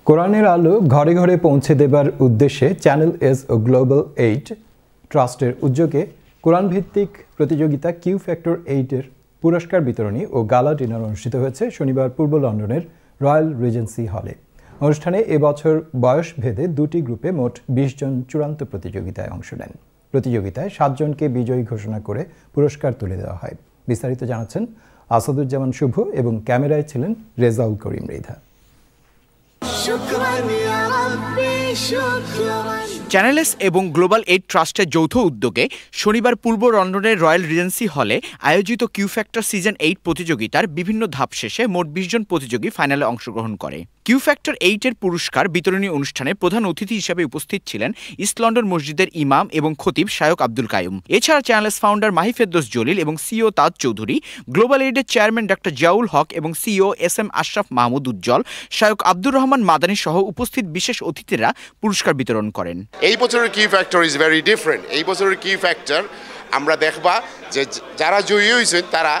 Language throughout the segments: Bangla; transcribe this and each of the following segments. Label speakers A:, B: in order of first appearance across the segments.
A: কোরআনের আলো ঘরে ঘরে পৌঁছে দেবার উদ্দেশ্যে চ্যানেল এস ও গ্লোবাল 8 ট্রাস্টের উদ্যোগে কোরআন ভিত্তিক প্রতিযোগিতা কিউ ফ্যাক্টর 8 এর পুরস্কার বিতরণী ও গালা ডিনার অনুষ্ঠিত হয়েছে শনিবার পূর্ব লন্ডনের রয়্যাল রিজেন্সি হলে। অনুষ্ঠানে এবছর বয়স ভেদে দুটি গ্রুপে মোট 20 জন চূড়ান্ত প্রতিযোগিতায় অংশ নেন। প্রতিযোগিতায় 7 জনকে বিজয়ী ঘোষণা করে পুরস্কার তুলে দেওয়া হয়। বিস্তারিত জানাচ্ছেন আসাদুজ্জামান শুভ এবং ক্যামেরায় ছিলেন রেজাউল করিম মৃধা।
B: চ্যানেল এস এবং গ্লোবাল 8 ট্রাস্টের যৌথ উদ্যোগে শনিবার পূর্ব লন্ডনের রয়্যাল রিজেন্সি হলে আয়োজিত কিউ ফ্যাক্টর সিজন 8 প্রতিযোগিতার বিভিন্ন ধাপ শেষে মোট 20 জন প্রতিযোগী ফাইনালে অংশগ্রহণ করে। কিউ ফ্যাক্টর 8 এর পুরস্কার বিতরণী অনুষ্ঠানে প্রধান অতিথি হিসেবে উপস্থিত ছিলেন ইস্ট লন্ডন মসজিদের ইমাম এবং খতিব শায়ক আব্দুল কাইয়ুম। এছাড়া channel S founder Mahi Ferdous Jalil এবং সিইও তাজ চৌধুরী, গ্লোবাল 8 এর চেয়ারম্যান ডক্টর জিয়াউল হক এবং CEO S M Ashraf Mahmud Ujjwal, Shaikh Abdur Rahman Madani সহ উপস্থিত বিশেষ অতিথিরা পুরস্কার বিতরণ করেন।
C: এই বছরের Q factor is very different. এই বছরের কিউ ফ্যাক্টর আমরা দেখবা যে যারা জয়ী হয়েছেন তারা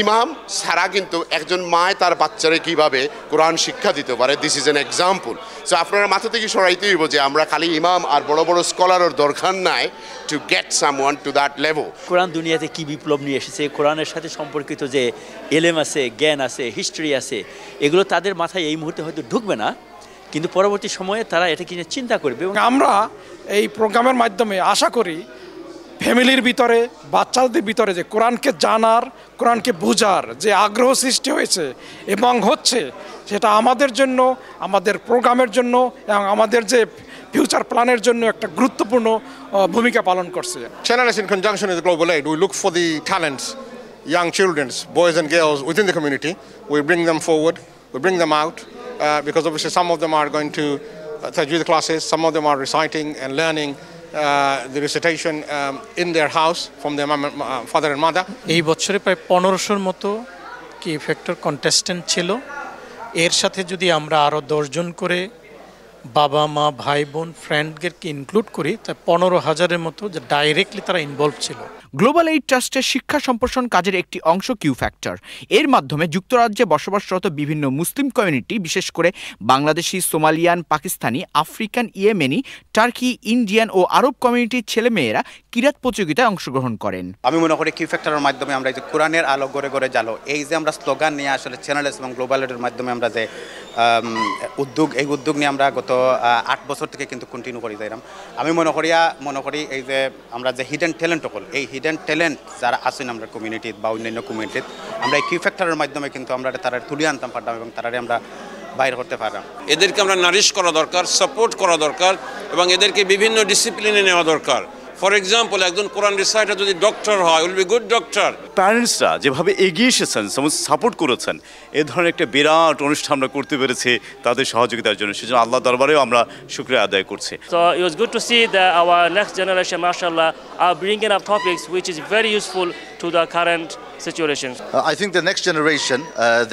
C: ইমাম ছাড়া কিন্তু একজন মায় তার বাচ্চারে কিভাবে কোরআন শিক্ষা দিতে পারে, this is an example. So আপনারা মাথা থেকে সরাইতে হইব যে আমরা খালি ইমাম আর বড় বড় স্কলারের দরকার নাই to get someone to that level.
D: Quran দুনিয়াতে কি বিপ্লব নিয়ে এসেছে, কোরআনের সাথে সম্পর্কিত যে এলেম আছে, জ্ঞান আছে, হিস্ট্রি আছে, এগুলো তাদের মাথায় এই মুহূর্তে হয়তো ঢুকবে না, কিন্তু পরবর্তী সময়ে তারা এটা কিনে চিন্তা করবে।
E: আমরা এই প্রোগ্রামের মাধ্যমে আশা করি ফ্যামিলির ভিতরে, বাচ্চাদের ভিতরে যে কোরআনকে জানার, কোরআনকে বোঝার যে আগ্রহ সৃষ্টি হয়েছে এবং হচ্ছে, সেটা আমাদের জন্য, আমাদের প্রোগ্রামের জন্য এবং আমাদের যে ফিউচার প্ল্যানের জন্য একটা গুরুত্বপূর্ণ ভূমিকা পালন করছে।
F: Channel S in conjunction with Global 8, we look for the talents, young children, boys and girls within the community. We bring them forward, we bring them out, because obviously some of them are going to tajweed classes, some of them are reciting and learning the recitation in their house from their father and mother.
G: এই বছরে প্রায় 1500-র মতো কি ফ্যাক্টর কন্টেস্টেন্ট ছিল। এর সাথে যদি আমরা আরও 10 জন করে বাবা মা ভাই বোন ফ্রেন্ডদেরকে ইনক্লুড করি, তাই 15,000-এর মতো যে ডাইরেক্টলি তারা ইনভলভ ছিল।
B: গ্লোবাল 8 ট্রাস্টের শিক্ষা সম্প্রসারণ কাজের একটি অংশ কিউ ফ্যাক্টর। এর মাধ্যমে যুক্তরাজ্যে বসবাসরত বিভিন্ন মুসলিম কমিউনিটি, বিশেষ করে Bangladeshi, Somalian, Pakistani, African, Yemeni, Turkey, Indian ও আরব কমিউনিটির ছেলেমেয়েরা কিরাত প্রতিযোগিতায় অংশগ্রহণ করেন।
H: আমি মনে করি কিউ ফ্যাক্টরের মাধ্যমে আমরা এই যে কোরআনের আলো গড়ে গড়ে জালো, এই যে আমরা স্লোগান নিয়ে আসলে চ্যানেল এস এবং গ্লোবাল 8-এর মাধ্যমে আমরা যে উদ্যোগ নিয়ে আমরা গত 8 বছর থেকে কিন্তু কন্টিনিউ করে যাইলাম। আমি মনে করি এই যে আমরা যে হিডেন ট্যালেন্ট হল, এই হিডেন ট্যালেন্ট যারা আছেন আমরা কমিউনিটি বা অন্যান্য কমিউনিটিতে, আমরা এই কিউ ফ্যাক্টরের মাধ্যমে কিন্তু আমরা তারা তুলে আনতাম পারতাম এবং তারা আমরা বাইরে করতে পারলাম।
I: এদেরকে আমরা নারিশ করা দরকার, সাপোর্ট করা দরকার এবং এদেরকে বিভিন্ন ডিসিপ্লিনে নেওয়া দরকার। ফর এক্সাম্পল, একজন কোরআন রিসাইটার যদি ডক্টর হয়, উইল বি গুড ডক্টর।
J: প্যারেন্টসরা যেভাবে এগিয়ে এসেছেন, সাপোর্ট করেছেন, এ ধরনের একটা বিরাট অনুষ্ঠান আমরা করতে পেরেছি তাদের সহযোগিতার জন্য, সেজন্য আল্লাহ দরবারেও আমরা শুকরিয়া আদায় করছি।
K: So it was good to see that our next generation, mashallah, are bringing up topics which is very useful to the current situations.
L: I think the next generation,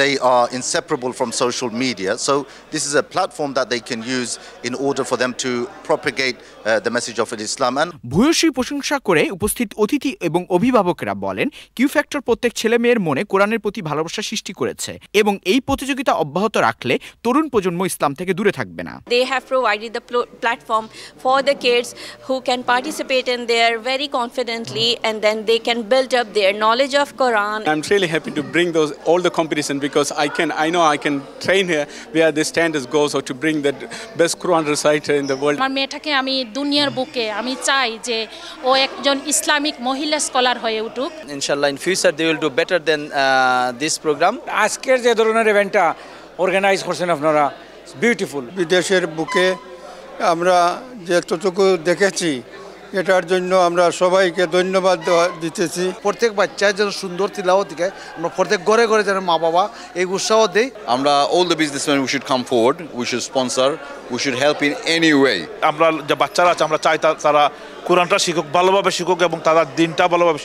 L: they are inseparable from social media, so this is a platform that they can use in order for them to propagate the message of Islam. And
B: ভূয়সী প্রশংসা করে উপস্থিত অতিথি এবং অভিভাবকরা বলেন, কিউ ফ্যাক্টর প্রত্যেক ছেলে মেয়ের মনে কোরআনের প্রতি ভালোবাসা সৃষ্টি করেছে এবং এই প্রতিযোগিতা অব্যাহত রাখলে তরুণ প্রজন্ম ইসলাম থেকে দূরে থাকবে না।
M: They have provided the platform for the kids who can participate in there very confidently, and then they can build up their knowledge of Quran.
N: I'm really happy to bring all the competition because I know I can train here where the standards go, so to bring the best Quran reciter in the world.
O: আমার মেয়েটাকে আমি দুনিয়ার বুকে আমি চাই যে ও একজন ইসলামিক মহিলা স্কলার হয়ে উঠুক।
D: ইনশাআল্লাহ in future they will do better than this program.
E: আজকের যে ধরনের ইভেন্টটা অর্গানাইজ করছেন আপনারা, বিউটিফুল।
F: বিদেশের বুকে আমরা যতটুকু দেখেছি, এটার জন্য আমরা সবাইকে ধন্যবাদ দিতেছি।
P: প্রত্যেক বাচ্চা যেন সুন্দর তিলাওয়াত দিকে, আমরা প্রত্যেক ঘরে ঘরে যেন মা বাবা এই উৎসাহ দেই।
Q: আমরা all the businessmen, we should come forward, we should sponsor, we should help in any way.
R: আমরা যে বাচ্চারা আছে, আমরা চাই তারা কোরআনটা শিখুক, ভালোভাবে শিখুক এবং তারা দিনটা ভালোভাবে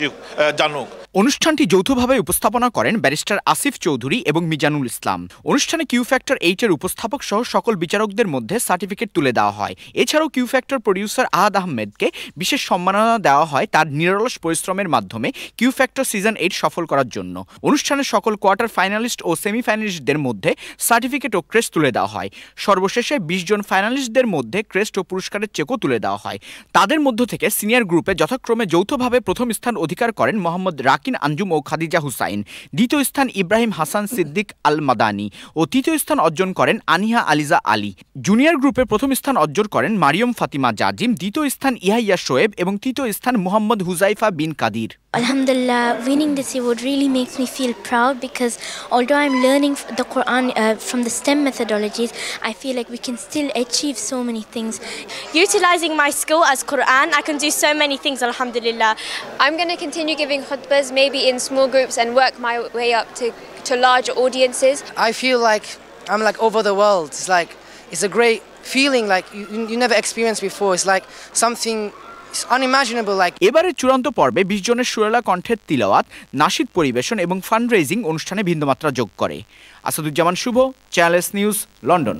R: জানুক।
B: অনুষ্ঠানটি যৌথভাবে উপস্থাপনা করেন ব্যারিস্টার আসিফ চৌধুরী এবং মিজানুল ইসলাম। অনুষ্ঠানে কিউ ফ্যাক্টর 8-এর উপস্থাপক সহ সকল বিচারকদের মধ্যে সার্টিফিকেট তুলে দেওয়া হয়। এছাড়াও কিউ ফ্যাক্টর প্রডিউসার আহাদ আহমেদকে বিশেষ সম্মাননা দেওয়া হয় তার নিরলস পরিশ্রমের মাধ্যমে কিউ ফ্যাক্টর সিজন 8 সফল করার জন্য। অনুষ্ঠানে সকল কোয়ার্টার ফাইনালিস্ট ও সেমিফাইনালিস্টদের মধ্যে সার্টিফিকেট ও ক্রেস্ট তুলে দেওয়া হয়। সর্বশেষে 20 জন ফাইনালিস্টদের মধ্যে ক্রেস্ট ও পুরস্কারের চেকও তুলে দেওয়া হয়। তাদের মধ্য থেকে সিনিয়র গ্রুপে যথাক্রমে যৌথভাবে প্রথম স্থান অধিকার করেন মোহাম্মদ রাকিন আঞ্জুম ও খাদিজা হুসাইন, দ্বিতীয় স্থান ইব্রাহিম হাসান সিদ্দিক আল মাদানি ও তৃতীয় স্থান অর্জন করেন আনিহা আলিজা আলী। জুনিয়র গ্রুপে প্রথম স্থান অর্জন করেন মারিয়ম ফাতিমা জাজিম, দ্বিতীয় স্থান ইয়াহিয়া শোয়েব এবং তৃতীয় স্থান মুহাম্মদ হুজাইফা বিন Kadir.
R: Alhamdulillah, winning this award really makes me feel proud because although I'm learning the Quran from the STEM methodologies, I feel like we can still achieve so many things.
S: Utilizing my skill as Quran, I can do so many things, alhamdulillah.
T: I'm going to continue giving khutbahs, maybe in small groups, and work my way up to large audiences.
U: I feel like I'm like over the world. It's a great feeling like you never experienced before. It's like something unimaginable.
B: এবারে চূড়ান্ত পর্বে 20 জনের সুরেলা কণ্ঠের তিলাওয়াত, নাশিদ পরিবেশন এবং ফান্ড রেজিং অনুষ্ঠানে ভিন্নমাত্রা যোগ করে। আসাদুজ্জামান শুভ, চ্যানেল এস নিউজ, লন্ডন।